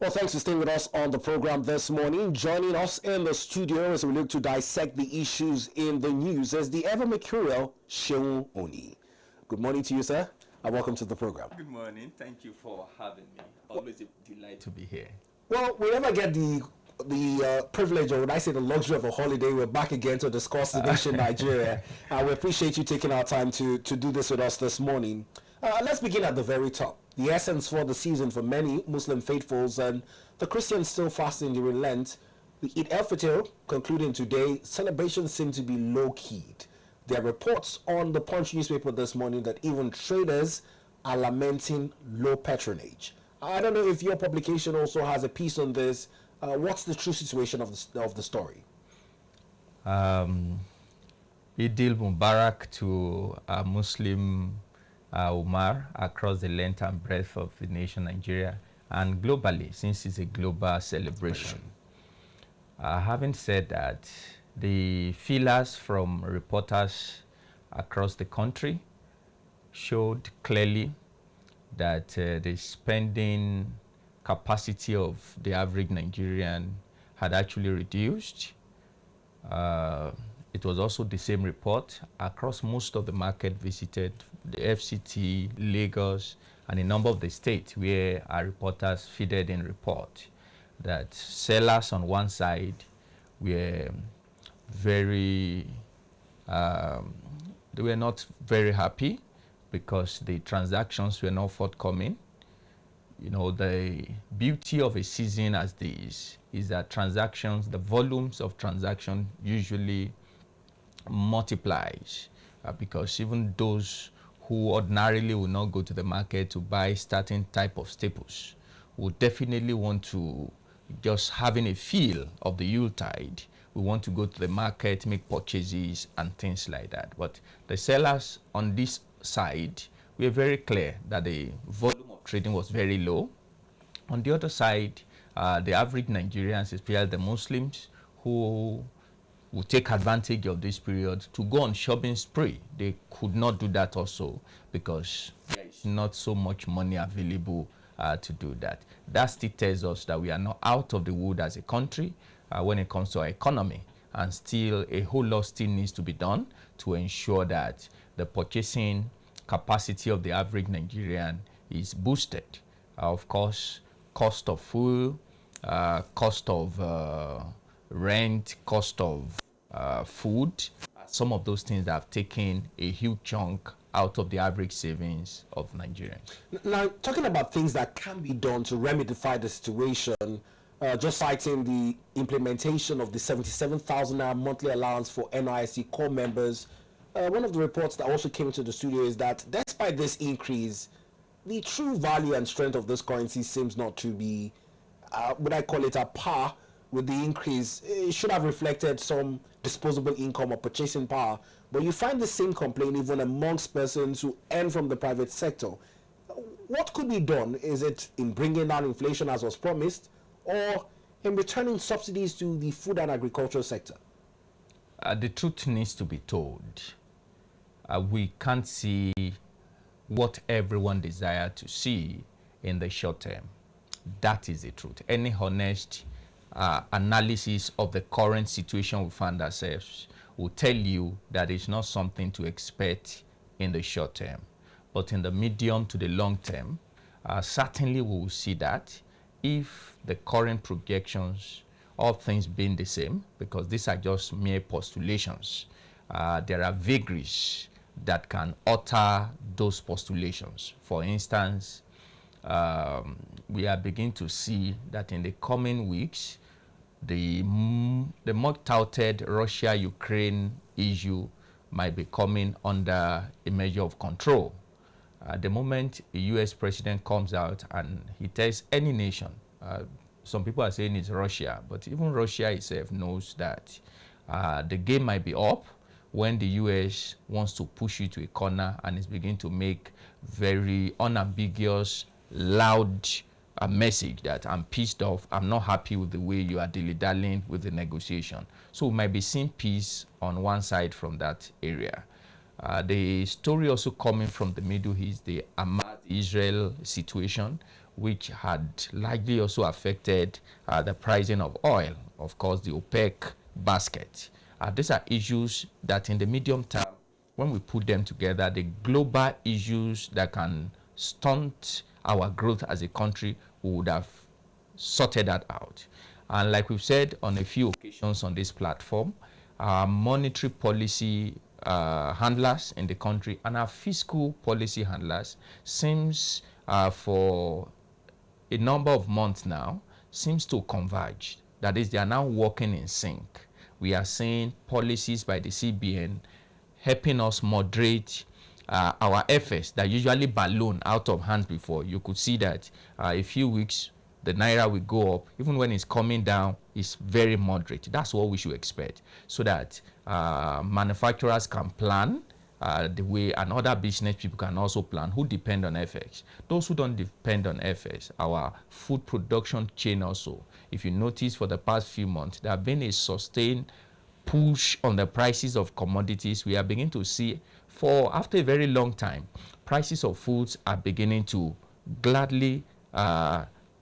Well, thanks for staying with us on the program this morning. Joining us in the studio as we look to dissect the issues in the news is the ever-mercurial Seun Oni. Good morning to you, sir, and welcome to the program. Good morning. Thank you for having me. Always a delight to be here. Well, we never get the privilege, or would I say the luxury of a holiday. We're back again to discuss the nation Nigeria. We appreciate you taking our time to do this with us this morning. Let's begin at the very top. The essence for the season for many Muslim faithfuls and the Christians still fasting during Lent. The Eid-al-Fitr concluding today, celebrations seem to be low-keyed. There are reports on the Punch newspaper this morning that even traders are lamenting low patronage. I don't know if your publication also has a piece on this. What's the true situation of the story? Eid Mubarak to Muslim Umar across the length and breadth of the nation Nigeria and globally, since it's a global celebration. Having said that, the feelers from reporters across the country showed clearly that the spending capacity of the average Nigerian had actually reduced. It was also the same report across most of the market visited, the FCT, Lagos, and a number of the states where our reporters feeded in report that sellers on one side were they were not very happy because the transactions were not forthcoming. You know, the beauty of a season as this is that transactions, the volumes of transaction usually multiplies because even those who ordinarily will not go to the market to buy certain type of staples will definitely want to, just having a feel of the Yuletide, we want to go to the market, make purchases and things like that. But the sellers on this side were very clear that the volume of trading was very low. On the other side, the average Nigerians, especially the Muslims, who will take advantage of this period to go on shopping spree. They could not do that also because there is not so much money available to do that. That still tells us that we are not out of the wood as a country when it comes to our economy, and still a whole lot still needs to be done to ensure that the purchasing capacity of the average Nigerian is boosted. Of course, cost of food, cost of rent, cost of food, some of those things that have taken a huge chunk out of the average savings of Nigerians. Now, talking about things that can be done to remedify the situation, just citing the implementation of the 77,000 naira monthly allowance for NYSC core members, one of the reports that also came into the studio is that despite this increase, the true value and strength of this currency seems not to be, would I call it a par with the increase. It should have reflected some disposable income or purchasing power. But you find the same complaint even amongst persons who earn from the private sector. What could be done? Is it in bringing down inflation as was promised, or in returning subsidies to the food and agricultural sector? The truth needs to be told. We can't see what everyone desires to see in the short term. That is the truth. Any honest analysis of the current situation we find ourselves will tell you that it's not something to expect in the short term. But in the medium to the long term, certainly we will see that if the current projections, all things being the same, because these are just mere postulations, there are vagaries that can alter those postulations. For instance, we are beginning to see that in the coming weeks, the more touted Russia-Ukraine issue might be coming under a measure of control. The moment a US president comes out and he tells any nation, some people are saying it's Russia, but even Russia itself knows that the game might be up when the US wants to push you to a corner and is beginning to make very unambiguous, loud a message that I'm pissed off, I'm not happy with the way you are dilly-dallying with the negotiation. So we might be seeing peace on one side from that area. The story also coming from the Middle East, the Ahmad-Israel situation, which had largely also affected the pricing of oil, of course, the OPEC basket. These are issues that in the medium term, when we put them together, the global issues that can stunt our growth as a country, we would have sorted that out. And like we've said on a few occasions on this platform, our monetary policy handlers in the country and our fiscal policy handlers seems for a number of months now seems to converge. That is, they are now working in sync. We are seeing policies by the CBN helping us moderate our efforts that usually balloon out of hand before. You could see that a few weeks the Naira will go up. Even when it's coming down, it's very moderate. That's what we should expect, so that manufacturers can plan the way, and other business people can also plan who depend on FX. Those who don't depend on FX, our food production chain also. If you notice, for the past few months, there have been a sustained push on the prices of commodities. We are beginning to see, after a very long time, prices of foods are beginning to gladly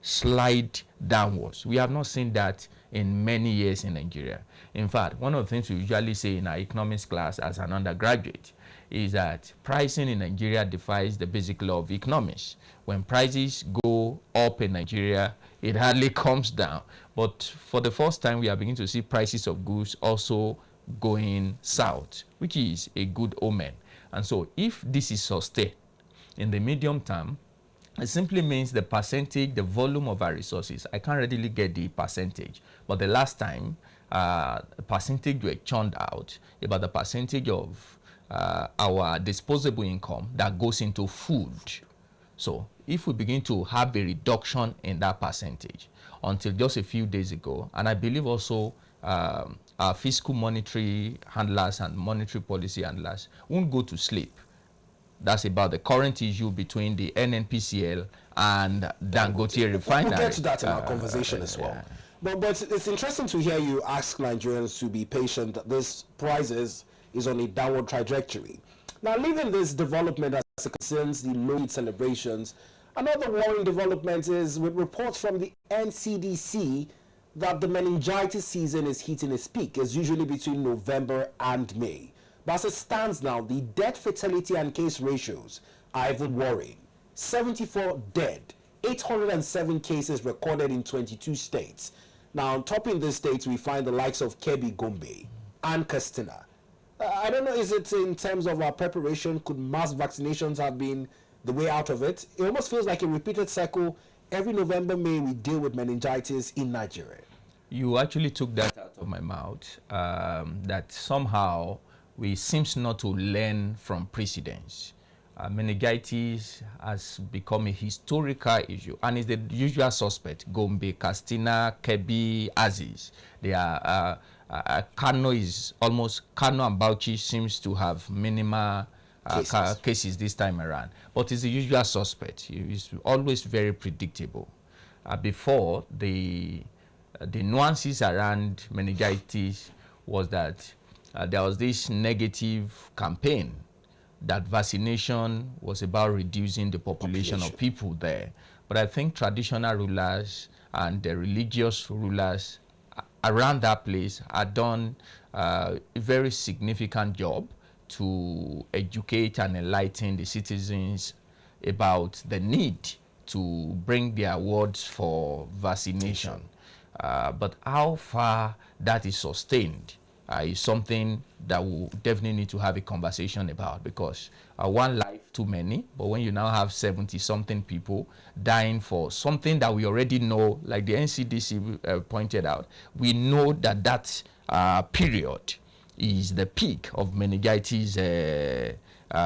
slide downwards. We have not seen that in many years in Nigeria. In fact, one of the things we usually say in our economics class as an undergraduate is that pricing in Nigeria defies the basic law of economics. When prices go up in Nigeria, it hardly comes down. But for the first time, we are beginning to see prices of goods also going south, which is a good omen. And so if this is sustained in the medium term, it simply means the percentage, the volume of our resources. I can't readily get the percentage, but the last time percentage were churned out about the percentage of our disposable income that goes into food. So if we begin to have a reduction in that percentage until just a few days ago, and I believe also our fiscal monetary handlers and monetary policy handlers won't go to sleep. That's about the current issue between the NNPCL and Dangote refinery. We'll get to that in our conversation as well. Yeah. But it's interesting to hear you ask Nigerians to be patient that this prices is on a downward trajectory. Now, leaving this development as it concerns the low Eid celebrations, another worrying development is with reports from the NCDC that the meningitis season is hitting its peak. It's usually between November and May. But as it stands now, the death, fatality, and case ratios are even worrying. 74 dead, 807 cases recorded in 22 states. Now, topping these states, we find the likes of Kebbi, Gombe, and Katsina. I don't know, is it in terms of our preparation? Could mass vaccinations have been the way out of it? It almost feels like a repeated cycle. Every November, May, we deal with meningitis in Nigeria. You actually took that out of my mouth, that somehow we seems not to learn from precedents. Meningitis has become a historical issue and is the usual suspect. Gombe, Katsina, Kebbi, Aziz. They are, Kano and Bauchi seems to have minimal cases this time around. But it's the usual suspect. It's always very predictable. Before, the nuances around meningitis was that there was this negative campaign that vaccination was about reducing the population of people there. But I think traditional rulers and the religious rulers around that place had done a very significant job to educate and enlighten the citizens about the need to bring their words for vaccination. But how far that is sustained is something that we definitely need to have a conversation about, because one life too many, but when you now have 70-something people dying for something that we already know, like the NCDC pointed out, we know that that period is the peak of meningitis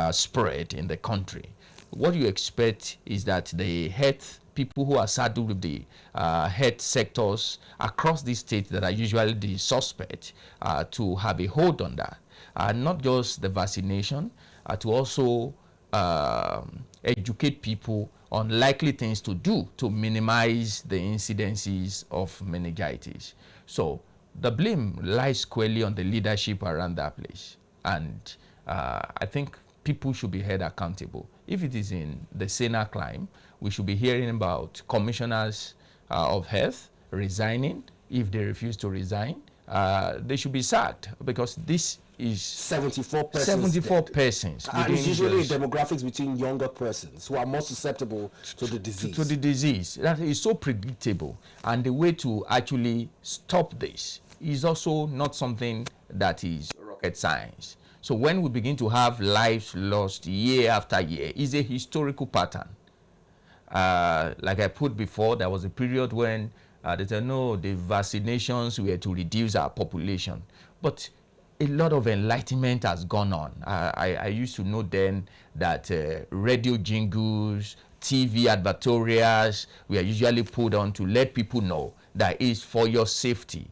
spread in the country. What you expect is that the health people who are saddled with the health sectors across the states that are usually the suspect to have a hold on that. Not just the vaccination, to also educate people on likely things to do to minimize the incidences of meningitis. So the blame lies squarely on the leadership around that place. And I think people should be held accountable. If it is in the saner climb, we should be hearing about commissioners of health resigning. If they refuse to resign, they should be sacked, because this is 74 persons. 74 persons. And it's usually demographics between younger persons who are more susceptible to the disease. To the disease. That is so predictable. And the way to actually stop this is also not something that is rocket science. So when we begin to have lives lost year after year, is a historical pattern. Like I put before, there was a period when they said, no, the vaccinations were to reduce our population. But a lot of enlightenment has gone on. I used to know then that radio jingles, TV advertorials were usually put on to let people know that it's for your safety.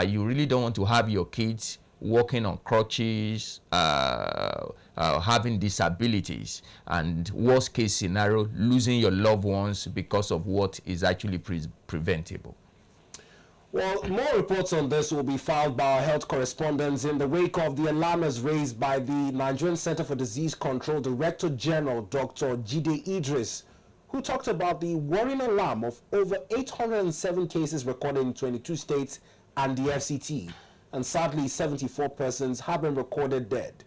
You really don't want to have your kids walking on crutches, having disabilities, and worst case scenario, losing your loved ones because of what is actually preventable. Well, more reports on this will be filed by our health correspondents in the wake of the alarms raised by the Nigerian Center for Disease Control Director General, Dr. Jide Idris, who talked about the worrying alarm of over 807 cases recorded in 22 states and the FCT. And sadly, 74 persons have been recorded dead.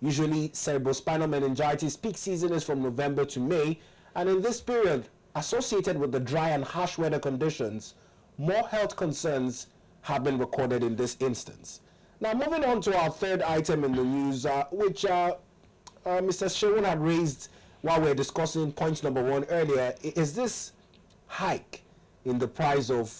Usually, cerebrospinal meningitis peak season is from November to May, and in this period, associated with the dry and harsh weather conditions, more health concerns have been recorded in this instance. Now, moving on to our third item in the news, which Mr. Seun had raised while we were discussing point number 1 earlier, is this hike in the price of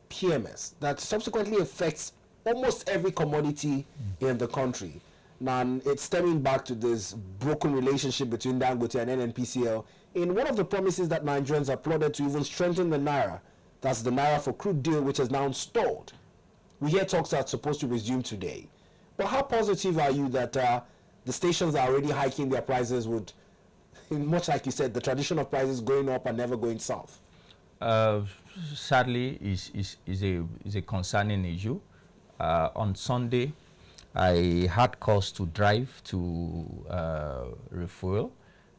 PMS that subsequently affects almost every commodity in the country. Now, it's stemming back to this broken relationship between Dangote and NNPCL in one of the promises that Nigerians applauded to even strengthen the Naira. That's the Naira-for-Crude deal, which is now stalled. We hear talks are supposed to resume today. But how positive are you that the stations are already hiking their prices would, much like you said, the tradition of prices going up and never going south? Sadly, is a concerning issue. On Sunday, I had cause to drive to refuel,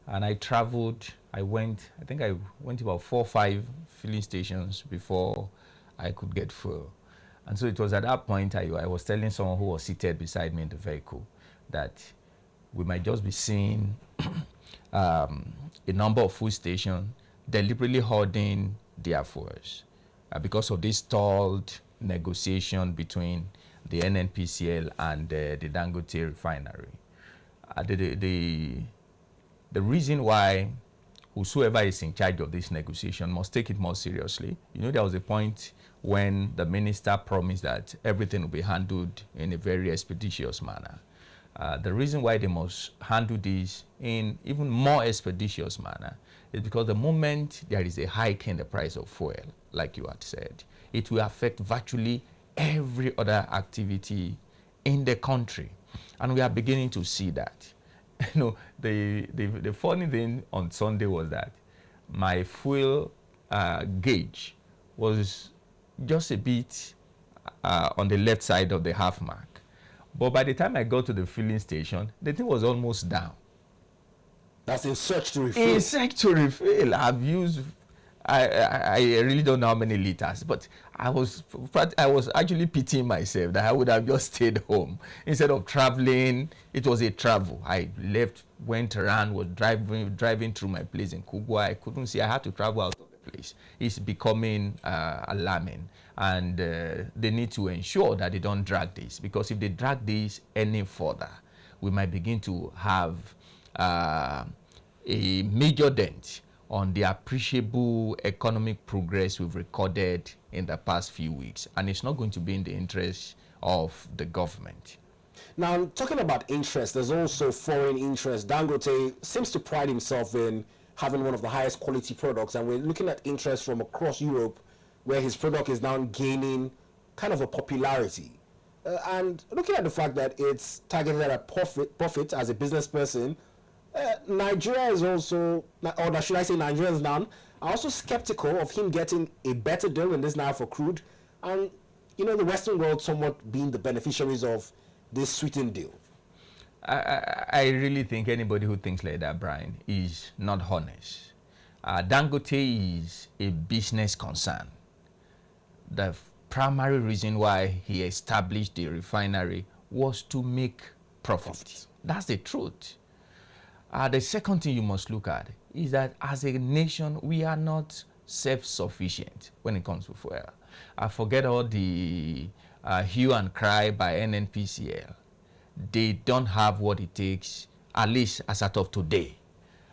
and I traveled. I went about 4 or 5 filling stations before I could get fuel. And so it was at that point I was telling someone who was seated beside me in the vehicle that we might just be seeing a number of fuel stations deliberately hoarding their fuels because of this stalled negotiation between the NNPCL and the Dangote refinery. The reason why whosoever is in charge of this negotiation must take it more seriously. You know, there was a point when the minister promised that everything will be handled in a very expeditious manner. The reason why they must handle this in even more expeditious manner is because the moment there is a hike in the price of fuel, like you had said, it will affect virtually every other activity in the country. And we are beginning to see that. You know, the funny thing on Sunday was that my fuel gauge was just a bit on the left side of the half mark. But by the time I got to the filling station, the thing was almost down. That's in search to refill. In search to refill. I've used, I really don't know how many liters, but I was actually pitying myself that I would have just stayed home instead of traveling. It was a travel. I left, went around, was driving through my place in Kugwa. I couldn't see. I had to travel out of the place. It's becoming alarming, and they need to ensure that they don't drag this, because if they drag this any further, we might begin to have a major dent on the appreciable economic progress we've recorded in the past few weeks. And it's not going to be in the interest of the government. Now, talking about interest, there's also foreign interest. Dangote seems to pride himself in having one of the highest quality products, and we're looking at interest from across Europe, where his product is now gaining kind of a popularity. And looking at the fact that it's targeted at profit as a business person, Nigeria is also, or should I say Nigerians now, are also skeptical of him getting a better deal in this Naira-for-Crude, and, you know, the Western world somewhat being the beneficiaries of this sweetened deal. I really think anybody who thinks like that, Brian, is not honest. Dangote is a business concern. The primary reason why he established the refinery was to make profit. That's the truth. The second thing you must look at is that as a nation, we are not self-sufficient when it comes to fuel. I forget all the hue and cry by NNPCL. They don't have what it takes, at least as of today,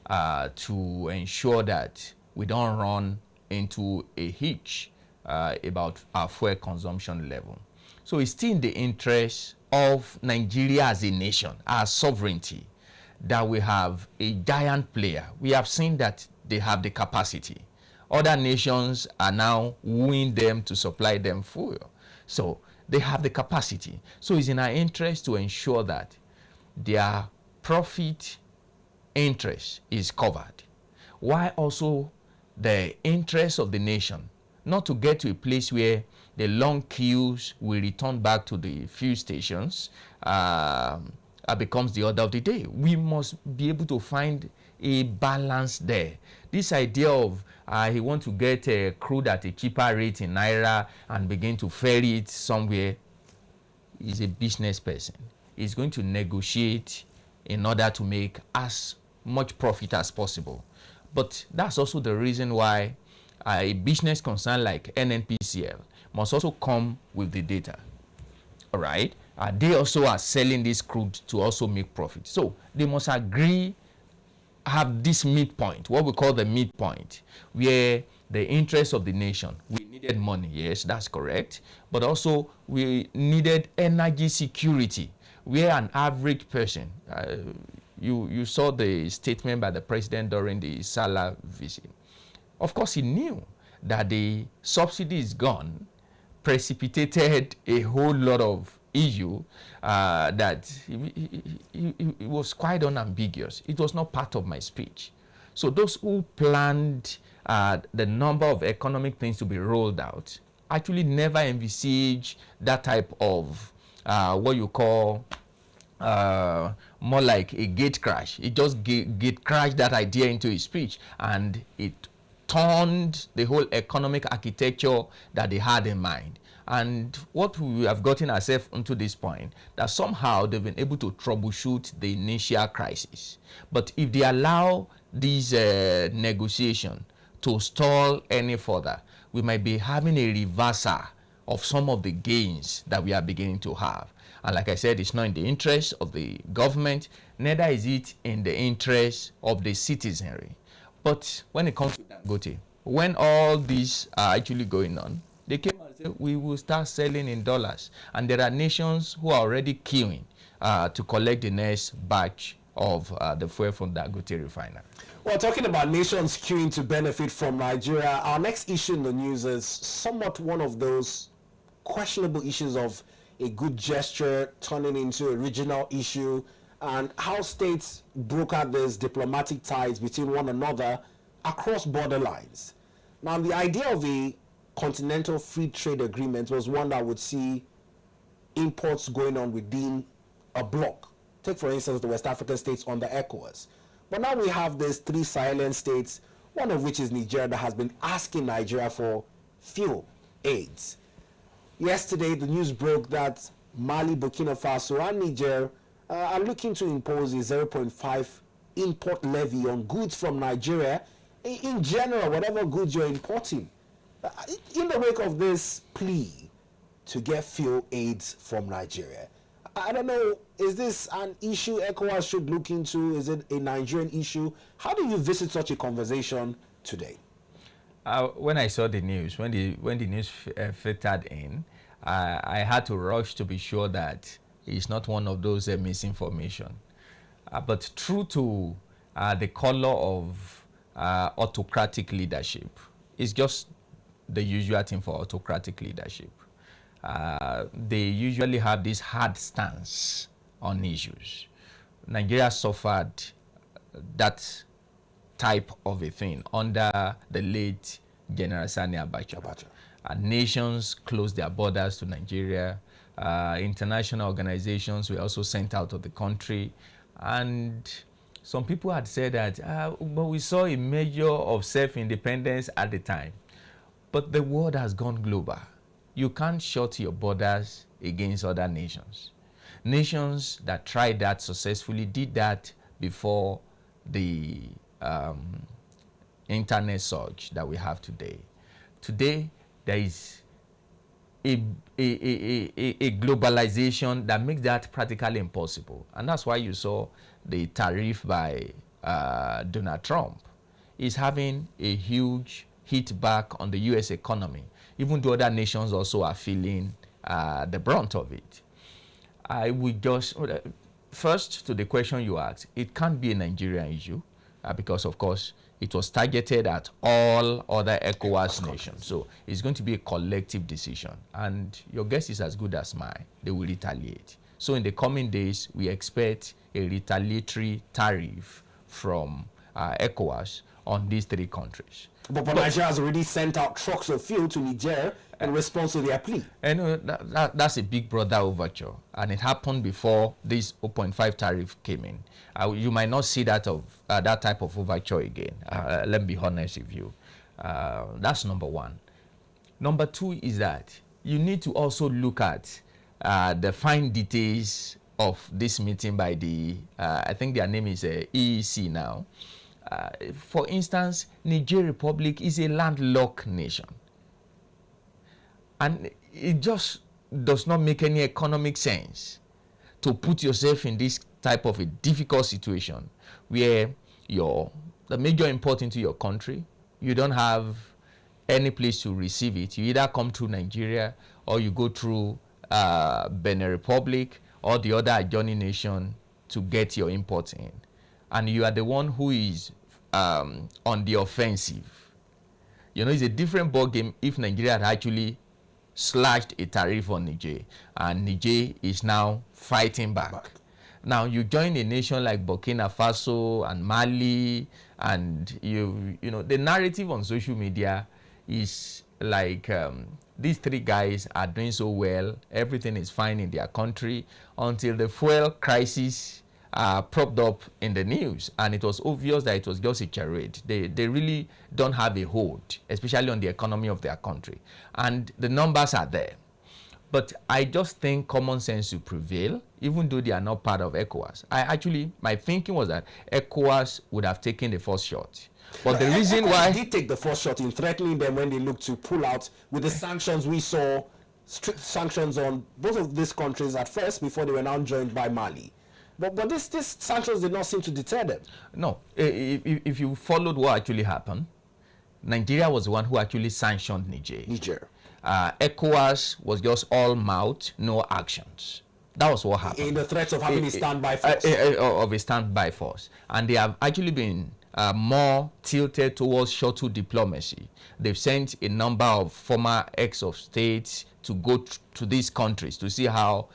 to ensure that we don't run into a hitch about our fuel consumption level. So it's still in the interest of Nigeria as a nation, our sovereignty, that we have a giant player. We have seen that they have the capacity. Other nations are now wooing them to supply them fuel. So they have the capacity. So it's in our interest to ensure that their profit interest is covered, while also the interest of the nation, not to get to a place where the long queues will return back to the fuel stations, becomes the order of the day. We must be able to find a balance there. This idea of he want to get crude at a cheaper rate in Naira and begin to ferry it somewhere is a business person. He's going to negotiate in order to make as much profit as possible. But that's also the reason why a business concern like NNPCL must also come with the data. All right? They also are selling this crude to also make profit. So they must agree, have this midpoint, what we call the midpoint, where the interest of the nation, we needed money, yes, that's correct, but also we needed energy security, where an average person, you saw the statement by the president during the Salah visit. Of course, he knew that the subsidy is gone, precipitated a whole lot of issue that it was quite unambiguous. It was not part of my speech. So those who planned the number of economic things to be rolled out actually never envisaged that type of what you call more like a gate crash. It just gate crashed that idea into his speech, and it turned the whole economic architecture that they had in mind. And what we have gotten ourselves into this point, that somehow they've been able to troubleshoot the initial crisis. But if they allow these negotiation to stall any further, we might be having a reversal of some of the gains that we are beginning to have. And like I said, it's not in the interest of the government, neither is it in the interest of the citizenry. But when it comes to Dangote, when all these are actually going on, they came and said, we will start selling in dollars. And there are nations who are already queuing to collect the next batch of the fuel from Dangote refinery. Well, talking about nations queuing to benefit from Nigeria, our next issue in the news is somewhat one of those questionable issues of a good gesture turning into a regional issue, and how states broker these diplomatic ties between one another across border lines. Now, the idea of a continental free trade agreement was one that would see imports going on within a bloc. Take, for instance, the West African states under ECOWAS. But now we have these three Saharan states, one of which is Nigeria, that has been asking Nigeria for fuel aids. Yesterday, the news broke that Mali, Burkina Faso, and Niger are looking to impose a 0.5 import levy on goods from Nigeria, in general, whatever goods you're importing. In the wake of this plea to get fuel aids from Nigeria, I don't know, is this an issue ECOWAS should look into? Is it a Nigerian issue? How do you visit such a conversation today? When I saw the news, when the news filtered in, I had to rush to be sure that it's not one of those misinformation. But true to the color of autocratic leadership, it's just the usual thing for autocratic leadership. They usually have this hard stance on issues. Nigeria suffered that type of a thing under the late General Sani Abacha. Nations closed their borders to Nigeria. International organizations were also sent out of the country. And some people had said that, but we saw a measure of self-independence at the time. But the world has gone global. You can't shut your borders against other nations. Nations that tried that successfully did that before the internet surge that we have today. Today, there is a globalization that makes that practically impossible. And that's why you saw the tariff by Donald Trump is having a huge hit back on the US economy, even though other nations also are feeling the brunt of it. I would just, first to the question you asked, it can't be a Nigerian issue because, of course, it was targeted at all other ECOWAS nations. So it's going to be a collective decision. And your guess is as good as mine. They will retaliate. So in the coming days, we expect a retaliatory tariff from ECOWAS on these three countries. But Nigeria has already sent out trucks of fuel to Niger in response to their plea. And that's a big brother overture. And it happened before this 0.5 tariff came in. You might not see that type of overture again. Let me be honest with you. That's number one. Number two is that you need to also look at the fine details of this meeting by the, I think their name is EEC now. For instance, Niger Republic is a landlocked nation. And it just does not make any economic sense to put yourself in this type of a difficult situation where the major import into your country, you don't have any place to receive it. You either come through Nigeria or you go through Benin Republic or the other adjoining nation to get your imports in. And you are the one who is on the offensive. You know, it's a different ballgame if Nigeria had actually slashed a tariff on Niger, and Niger is now fighting back. Now, you join a nation like Burkina Faso and Mali, and you know, the narrative on social media is like these three guys are doing so well, everything is fine in their country, until the fuel crisis propped up in the news, and it was obvious that it was just a charade. They really don't have a hold, especially on the economy of their country, and the numbers are there. But I just think common sense will prevail, even though they are not part of ECOWAS. My thinking was that ECOWAS would have taken the first shot. But the reason why they did take the first shot in threatening them when they looked to pull out with the sanctions we saw, strict sanctions on both of these countries at first before they were now joined by Mali. But these sanctions did not seem to deter them. No. If you followed what actually happened, Nigeria was the one who actually sanctioned Niger. ECOWAS was just all mouth, no actions. That was what happened. In the threats of having a standby force. Of a standby force. And they have actually been more tilted towards shuttle diplomacy. They've sent a number of former heads of states to go to these countries to see how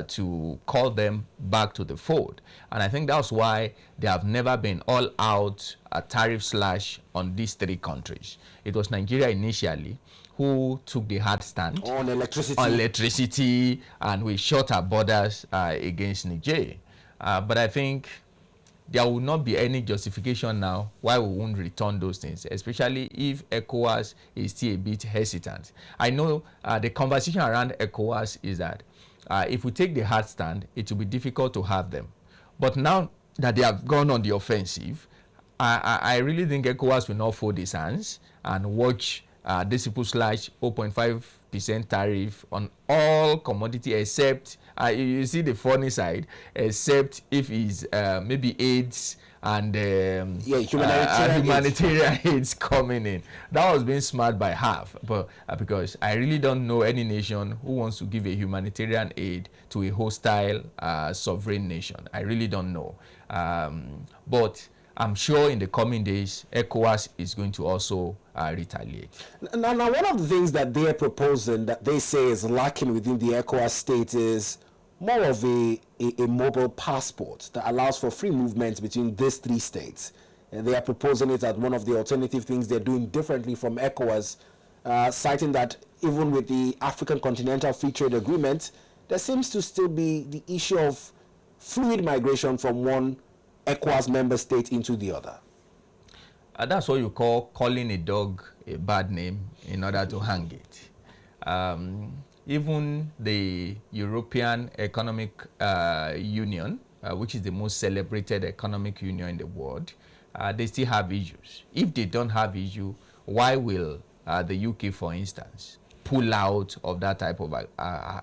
to call them back to the fold. And I think that's why they have never been all out tariff slash on these three countries. It was Nigeria initially who took the hard stand on electricity, and we shut our borders against Niger. But I think there will not be any justification now why we won't return those things, especially if ECOWAS is still a bit hesitant. I know the conversation around ECOWAS is that if we take the hard stand, it will be difficult to have them. But now that they have gone on the offensive, I really think ECOWAS will not fold its hands and watch this people slash 0.5% tariff on all commodity except, you see the funny side, except if it's maybe AIDS and humanitarian aids coming in. That was being smart by half, but because I really don't know any nation who wants to give a humanitarian aid to a hostile sovereign nation. I really don't know. But I'm sure in the coming days, ECOWAS is going to also retaliate. Now, one of the things that they're proposing that they say is lacking within the ECOWAS state is more of a mobile passport that allows for free movement between these three states. And they are proposing it as one of the alternative things they're doing differently from ECOWAS, citing that even with the African Continental Free Trade Agreement, there seems to still be the issue of fluid migration from one ECOWAS member state into the other. That's what you call calling a dog a bad name in order to hang it. Even the European Economic Union, which is the most celebrated economic union in the world, they still have issues. If they don't have issue, why will the UK, for instance, pull out of that type of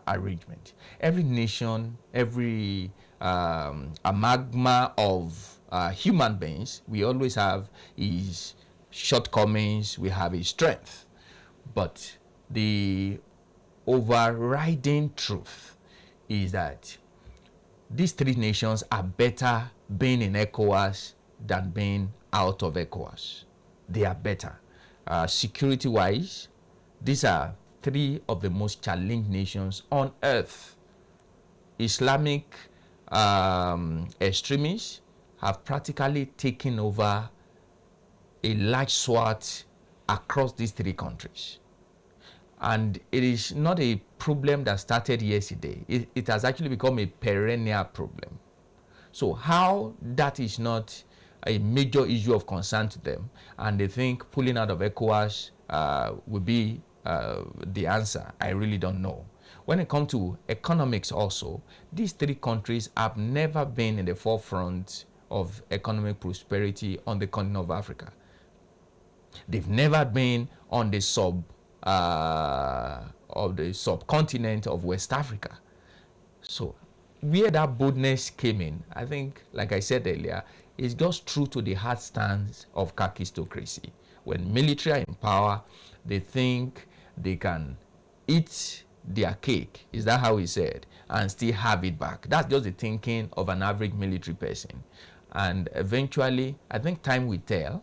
arrangement? Every nation, every amalgam of human beings, we always have his shortcomings, we have his strength. But the overriding truth is that these three nations are better being in ECOWAS than being out of ECOWAS. They are better. Security-wise, these are three of the most challenged nations on earth. Islamic extremists have practically taken over a large swath across these three countries. And it is not a problem that started yesterday. It has actually become a perennial problem. So how that is not a major issue of concern to them, and they think pulling out of ECOWAS will be the answer, I really don't know. When it comes to economics also, these three countries have never been in the forefront of economic prosperity on the continent of Africa. They've never been on the subcontinent of West Africa. So where that boldness came in, I think, like I said earlier, is just true to the hard stance of kakistocracy. When military are in power, they think they can eat their cake, is that how he said, and still have it back. That's just the thinking of an average military person. And eventually, I think time will tell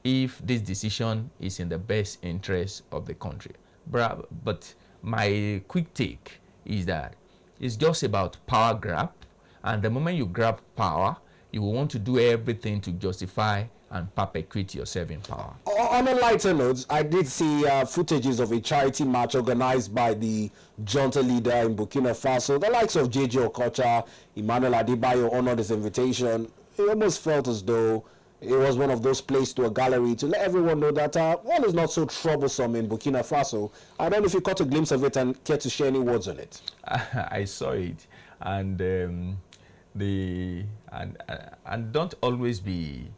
if this decision is in the best interest of the country. But my quick take is that it's just about power grab, and the moment you grab power, you will want to do everything to justify and perpetuate yourself in power. On a lighter note, I did see footages of a charity march organized by the junta leader in Burkina Faso. The likes of J.J. Okocha, Emmanuel Adebayo honored his invitation. It almost felt as though it was one of those places to a gallery to let everyone know that one is not so troublesome in Burkina Faso. I don't know if you caught a glimpse of it and care to share any words on it. I saw it, and and don't always be.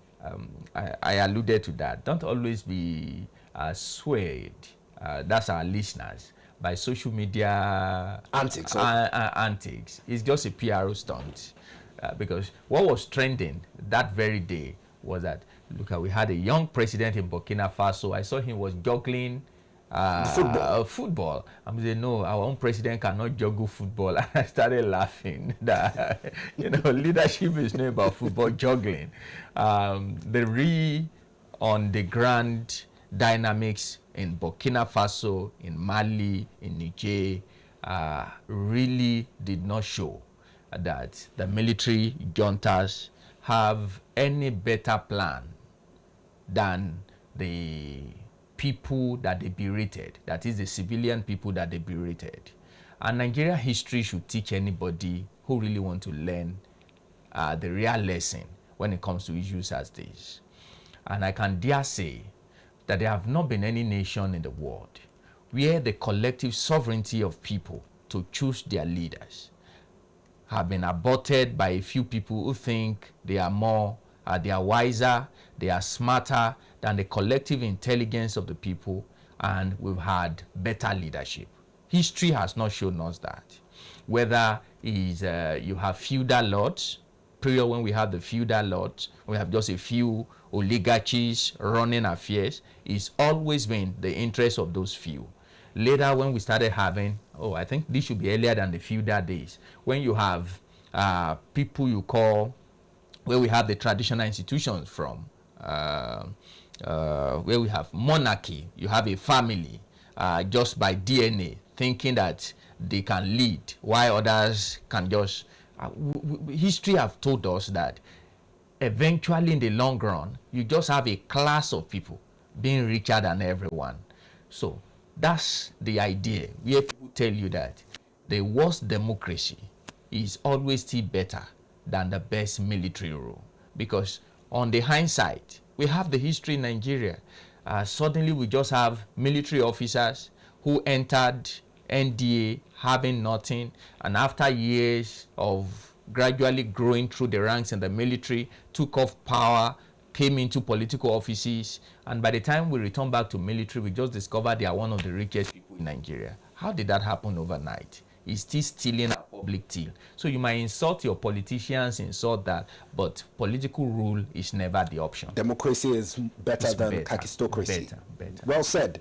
I alluded to that. Don't always be swayed. That's our listeners, by social media Antics. Antics. It's just a PR stunt, because what was trending that very day was that, look, we had a young president in Burkina Faso. I saw him was juggling football. I'm saying, no, our own president cannot juggle football. And I started laughing that, leadership is not about football juggling. The on the ground dynamics in Burkina Faso, in Mali, in Niger, really did not show that the military juntas have any better plan than the people that they berated, that is the civilian people that they berated. And Nigeria history should teach anybody who really want to learn the real lesson when it comes to issues as this. And I can dare say that there have not been any nation in the world where the collective sovereignty of people to choose their leaders have been aborted by a few people who think they are more, they are wiser, they are smarter than the collective intelligence of the people, and we've had better leadership. History has not shown us that. Whether is you have feudal lords, period when we have the feudal lords, we have just a few oligarchies running affairs, it's always been the interest of those few. Later when we started having, I think this should be earlier than the feudal days, when you have people you call, where we have the traditional institutions from, where we have monarchy, you have a family just by DNA, thinking that they can lead, while others can just... history have told us that eventually in the long run, you just have a class of people being richer than everyone. So That's the idea, where people tell you that the worst democracy is always still better than the best military rule. Because on the hindsight, we have the history in Nigeria. Suddenly we just have military officers who entered NDA having nothing, and after years of gradually growing through the ranks in the military, took off power, came into political offices, and by the time we return back to military, we just discovered they are one of the richest people in Nigeria. How did that happen overnight? It's still stealing our public till. So you might insult your politicians, insult that, but political rule is never the option. Democracy is better than kakistocracy. Better. Well said.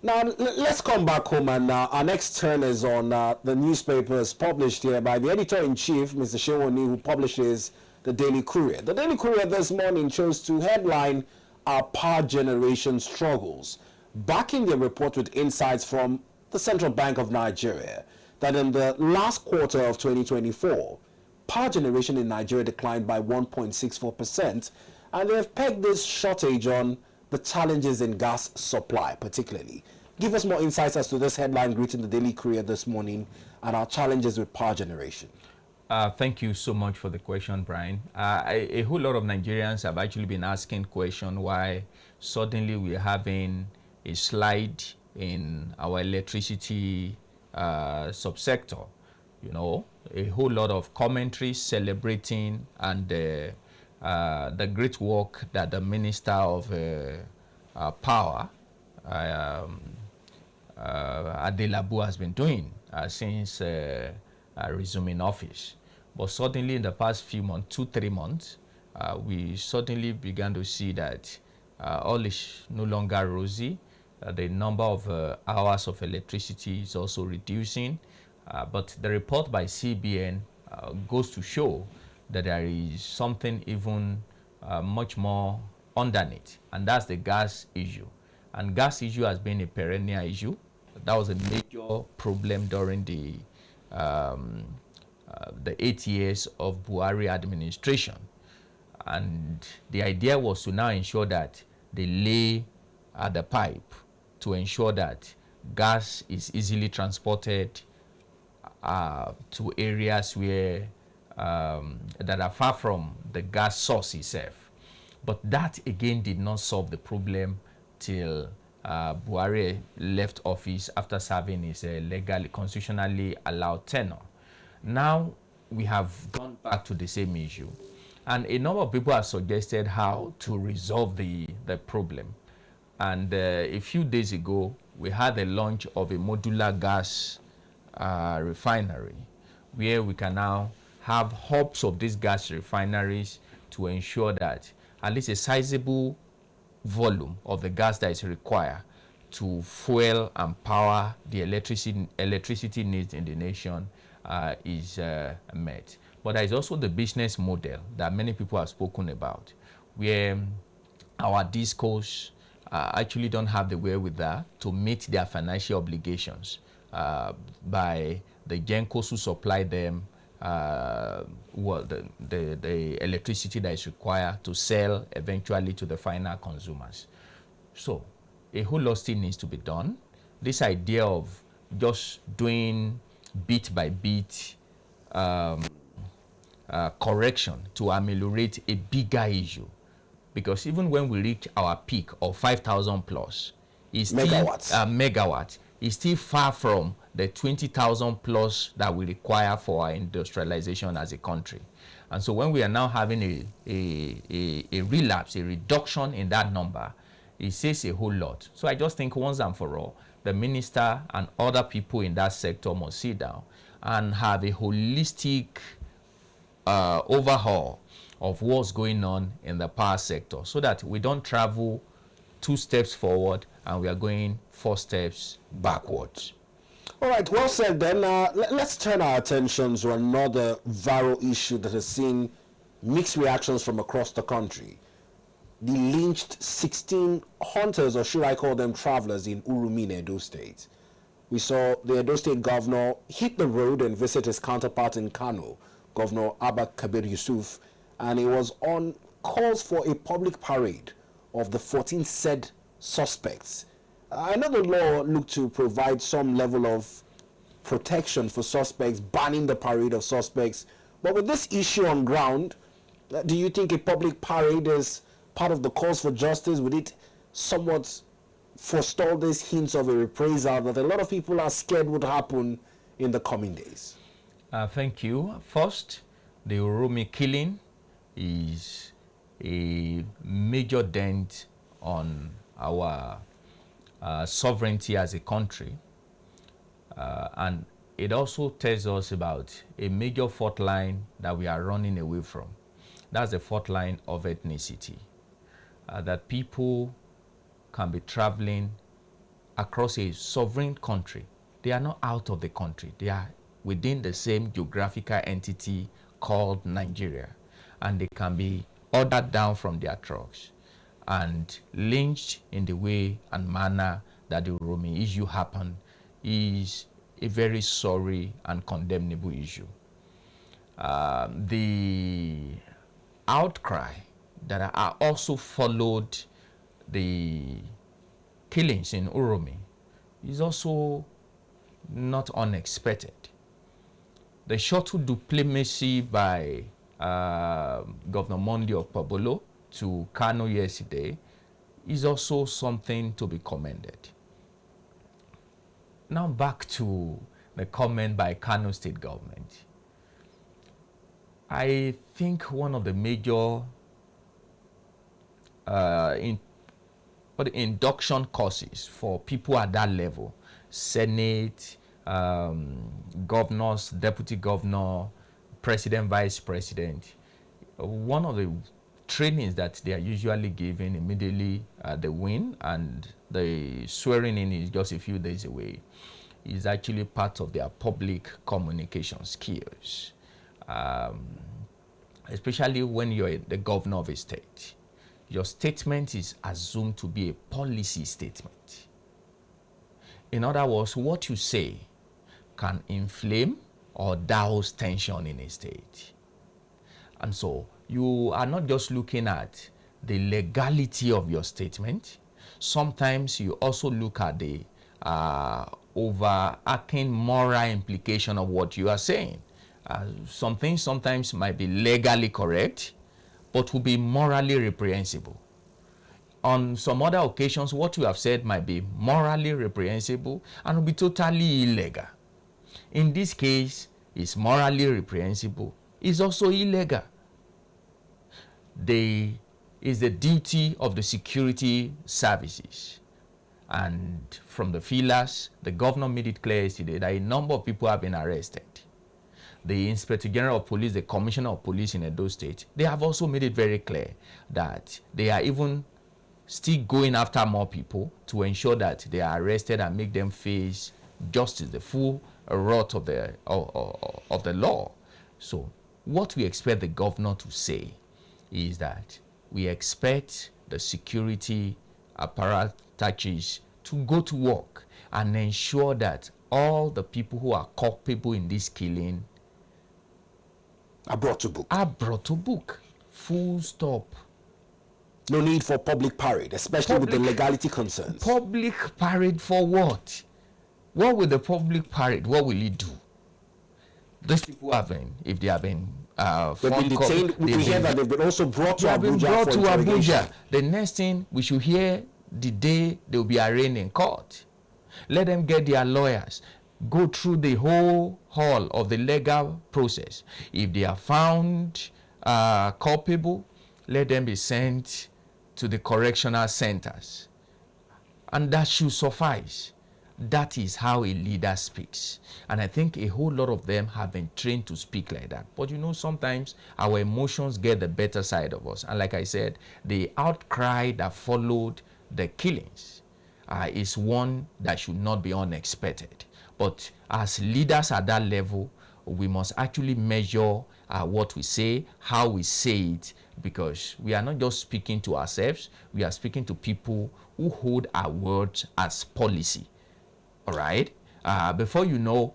Now, let's come back home, and our next turn is on the newspapers published here by the editor-in-chief, Mr. Seun Oni, who publishes the Daily Courier. The Daily Courier this morning chose to headline our power generation struggles, backing their report with insights from the Central Bank of Nigeria that in the last quarter of 2024, power generation in Nigeria declined by 1.64%, and they have pegged this shortage on the challenges in gas supply, particularly. Give us more insights as to this headline greeting the Daily Courier this morning and our challenges with power generation. Thank you so much for the question, Brian. A whole lot of Nigerians have actually been asking question why suddenly we're having a slide in our electricity subsector. You know, a whole lot of commentary celebrating and the great work that the Minister of Power, Adelabu, has been doing since resuming office. But suddenly in the past few months, 2-3 months, we suddenly began to see that all is no longer rosy. The number of hours of electricity is also reducing. But the report by CBN goes to show that there is something even much more underneath, and that's the gas issue. And gas issue has been a perennial issue. That was a major problem during the 8 years of Buhari administration. And the idea was to now ensure that they lay at the pipe to ensure that gas is easily transported to areas where that are far from the gas source itself. But that again did not solve the problem till Buhari left office after serving his legally, constitutionally allowed tenure. Now we have gone back to the same issue, and a number of people have suggested how to resolve the problem. And a few days ago, we had the launch of a modular gas refinery, where we can now have hubs of these gas refineries to ensure that at least a sizable volume of the gas that is required to fuel and power the electricity needs in the nation is met. But there is also the business model that many people have spoken about, where our discos actually don't have the wherewithal to meet their financial obligations by the gencos who supply them the electricity that is required to sell eventually to the final consumers. So a whole lot still needs to be done. This idea of just doing bit by bit correction to ameliorate a bigger issue, because even when we reach our peak of 5,000 plus, is megawatt, is still far from the 20,000 plus that we require for our industrialization as a country. And so when we are now having a relapse, a reduction in that number, it says a whole lot. So I just think once and for all, the minister and other people in that sector must sit down and have a holistic overhaul of what's going on in the power sector, so that we don't travel 2 steps forward and we are going 4 steps backwards. All right, well said then. Let's turn our attention to another viral issue that has seen mixed reactions from across the country. The lynched 16 hunters, or should I call them travelers, in Urumi in Edo State. We saw the Edo State governor hit the road and visit his counterpart in Kano, Governor Abba Kabir Yusuf, and it was on calls for a public parade of the 14 said suspects I know the law looked to provide some level of protection for suspects, banning the parade of suspects. But with this issue on ground, do you think a public parade is part of the cause for justice? Would it somewhat forestall these hints of a reprisal that a lot of people are scared would happen in the coming days? Thank you. First, the Uromi killing is a major dent on our sovereignty as a country. And it also tells us about a major fault line that we are running away from. That's the fault line of ethnicity. That people can be traveling across a sovereign country. They are not out of the country. They are within the same geographical entity called Nigeria. And they can be ordered down from their trucks and lynched in the way and manner that the Uromi issue happened is a very sorry and condemnable issue. The outcry that are also followed the killings in Uromi is also not unexpected. The shuttle diplomacy by Governor Monday of Pabolo to Kano yesterday is also something to be commended. Now back to the comment by Kano State government. I think one of the major induction courses for people at that level, Senate, governors, deputy governor, president, vice president, one of the trainings that they are usually given immediately they win, and the swearing in is just a few days away, is actually part of their public communication skills. Especially when you're the governor of a state. Your statement is assumed to be a policy statement. In other words, what you say can inflame or douse tension in a state. And so you are not just looking at the legality of your statement. Sometimes you also look at the overarching moral implication of what you are saying. Some things sometimes might be legally correct, but will be morally reprehensible. On some other occasions, what you have said might be morally reprehensible and will be totally illegal. In this case, it's morally reprehensible. It's also illegal. It's the duty of the security services. And from the feelers, the governor made it clear yesterday that a number of people have been arrested. The Inspector General of Police, the Commissioner of Police in Edo State, they have also made it very clear that they are even still going after more people to ensure that they are arrested and make them face justice, the full wrath of the law. So what we expect the governor to say is that we expect the security apparatus to go to work and ensure that all the people who are culpable in this killing are brought to book. Full stop. No need for public parade, especially with the legality concerns. Public parade for what? What will the public parade, what will it do? These people have been, if they have been they've been detained. We hear that they've been also brought to Abuja. The next thing we should hear the day they will be arraigned in court. Let them get their lawyers, go through the whole hall of the legal process. If they are found culpable, let them be sent to the correctional centers. And that should suffice. That is how a leader speaks. And I think a whole lot of them have been trained to speak like that. But you know, sometimes our emotions get the better side of us. And like I said, the outcry that followed the killings is one that should not be unexpected. But as leaders at that level, we must actually measure what we say, how we say it, because we are not just speaking to ourselves, we are speaking to people who hold our words as policy. All right? Before you know,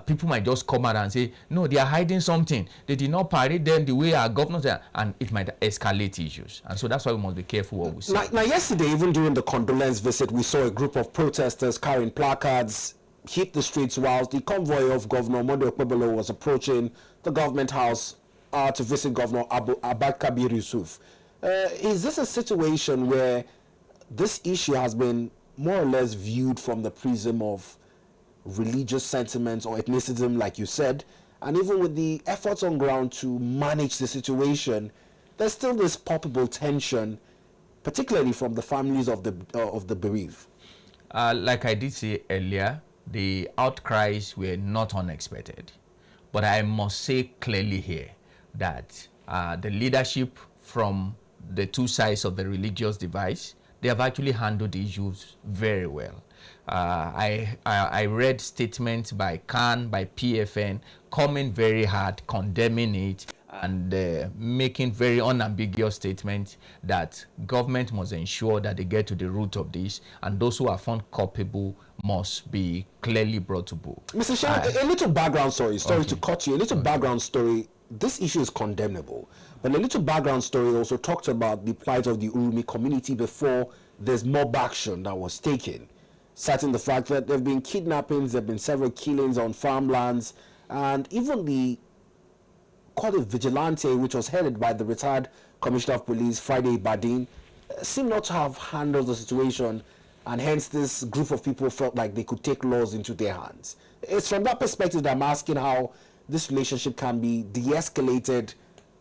People might just come out and say, no, they are hiding something. They did not parade them the way our governors are, and it might escalate issues. And so that's why we must be careful what we say. Now yesterday, even during the condolence visit, we saw a group of protesters carrying placards hit the streets whilst the convoy of Governor Monday Okpebolo was approaching the government house to visit Governor Abba Kabir Yusuf. Is this a situation where this issue has been more or less viewed from the prism of religious sentiments or ethnicism, like you said, and even with the efforts on ground to manage the situation, there's still this palpable tension, particularly from the families of the bereaved? Like I did say earlier, the outcries were not unexpected, but I must say clearly here that the leadership from the two sides of the religious divide, they have actually handled the issues very well. I read statements by CAN, by PFN, coming very hard, condemning it, and making very unambiguous statements that government must ensure that they get to the root of this, and those who are found culpable must be clearly brought to book. Mr. Seun, a little background story to cut you, a little background story. This issue is condemnable, but a little background story also talked about the plight of the Urumi community before there's mob action that was taken, citing the fact that there have been kidnappings, there have been several killings on farmlands, and even the vigilante, which was headed by the retired Commissioner of Police, Friday Badin, seemed not to have handled the situation, and hence this group of people felt like they could take laws into their hands. It's from that perspective that I'm asking how this relationship can be de-escalated,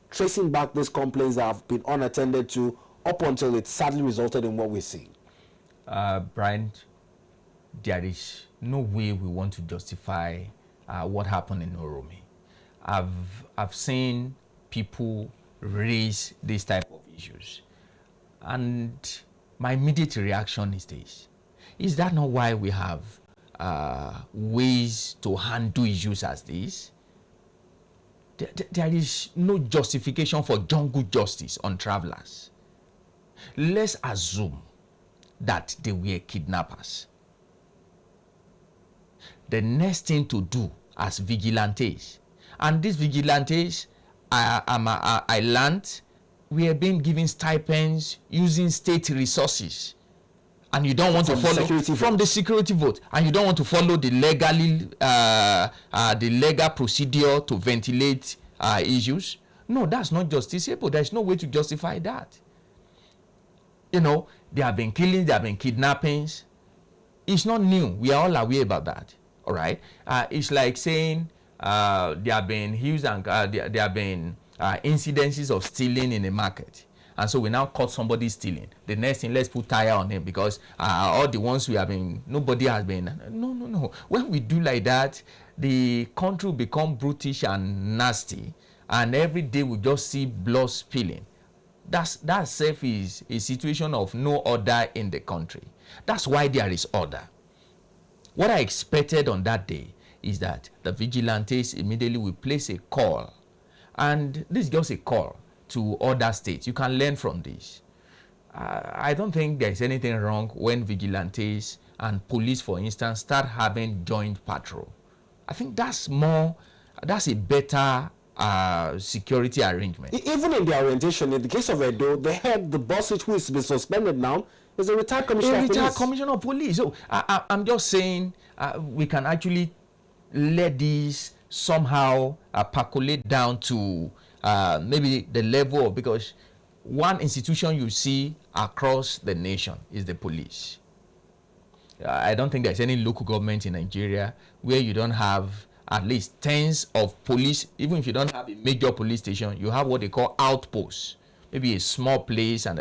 tracing back these complaints that have been unattended to up until it sadly resulted in what we're seeing. Brian, there is no way we want to justify what happened in Oromi. I've seen people raise this type of issues, and my immediate reaction is this: is that not why we have ways to handle issues as this? There is no justification for jungle justice on travelers. Let's assume that they were kidnappers. The next thing to do as vigilantes, and these vigilantes, I learned, we are being given stipends using state resources, and you don't want to follow from the security vote, and you don't want to follow the legal procedure to ventilate issues. No, that's not justiciable. There's no way to justify that. You know, there have been killings, there have been kidnappings. It's not new. We are all aware about that. All right. It's like saying there have been huge and there have been incidences of stealing in the market, and so we now caught somebody stealing. The next thing, let's put tire on him because all the ones we have been, nobody has been. No. When we do like that, the country will become brutish and nasty, and every day we just see blood spilling. That self is a situation of no order in the country. That's why there is order. What I expected on that day is that the vigilantes immediately will place a call, and this is just a call to other states. You can learn from this. I don't think there's anything wrong when vigilantes and police, for instance, start having joint patrol. I think that's a better security arrangement. Even in the orientation, in the case of Edo, the boss who is been suspended now is a retired commissioner of police. So I'm just saying we can actually let these somehow percolate down to maybe the level, because one institution you see across the nation is the police. I don't think there's any local government in Nigeria where you don't have at least tens of police. Even if you don't have a major police station, you have what they call outposts, maybe a small place. And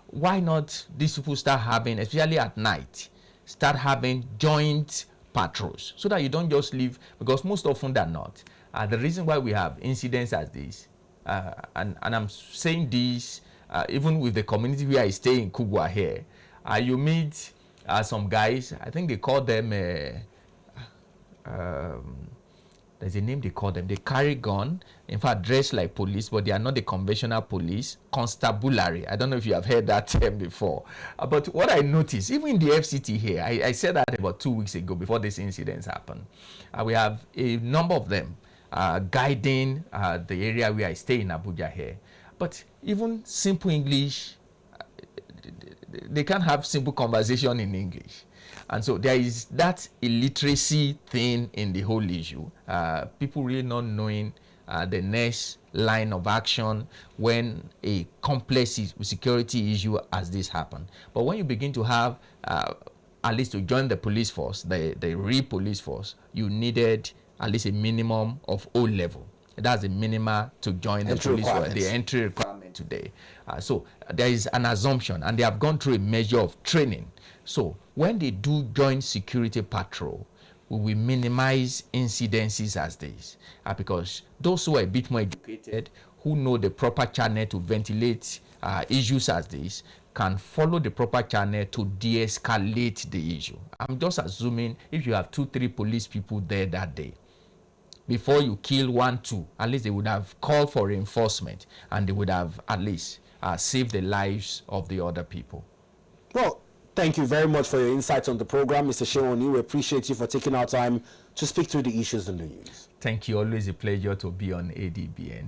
why not these people start having, especially at night, start having joint patrols, so that you don't just leave, because most often than not, the reason why we have incidents as this, and I'm saying this even with the community where I stay in Kubwa here, you meet some guys, I think they call them There's a name they call them. They carry gun, in fact, dressed like police, but they are not the conventional police. Constabulary. I don't know if you have heard that term before. But what I noticed, even in the FCT here, I said that about 2 weeks ago before this incident happened. We have a number of them guiding the area where I stay in Abuja here. But even simple English, they can't have simple conversation in English. And so there is that illiteracy thing in the whole issue. People really not knowing the next line of action when a complex security issue as this happen. But when you begin to have, at least to join the police force, the real police force, you needed at least a minimum of O level. That's the minimum to join the police force, the entry requirement today. So there is an assumption, and they have gone through a measure of training. So when they do join security patrol, we will minimize incidences as this, because those who are a bit more educated, who know the proper channel to ventilate issues as this, can follow the proper channel to de-escalate the issue. I'm just assuming if you have 2-3 police people there that day, before you kill 1-2, at least they would have called for reinforcement, and they would have at least saved the lives of the other people. Well, thank you very much for your insights on the program, Mr. Seun Oni. We appreciate you for taking our time to speak through the issues in the news. Thank you. Always a pleasure to be on ADBN.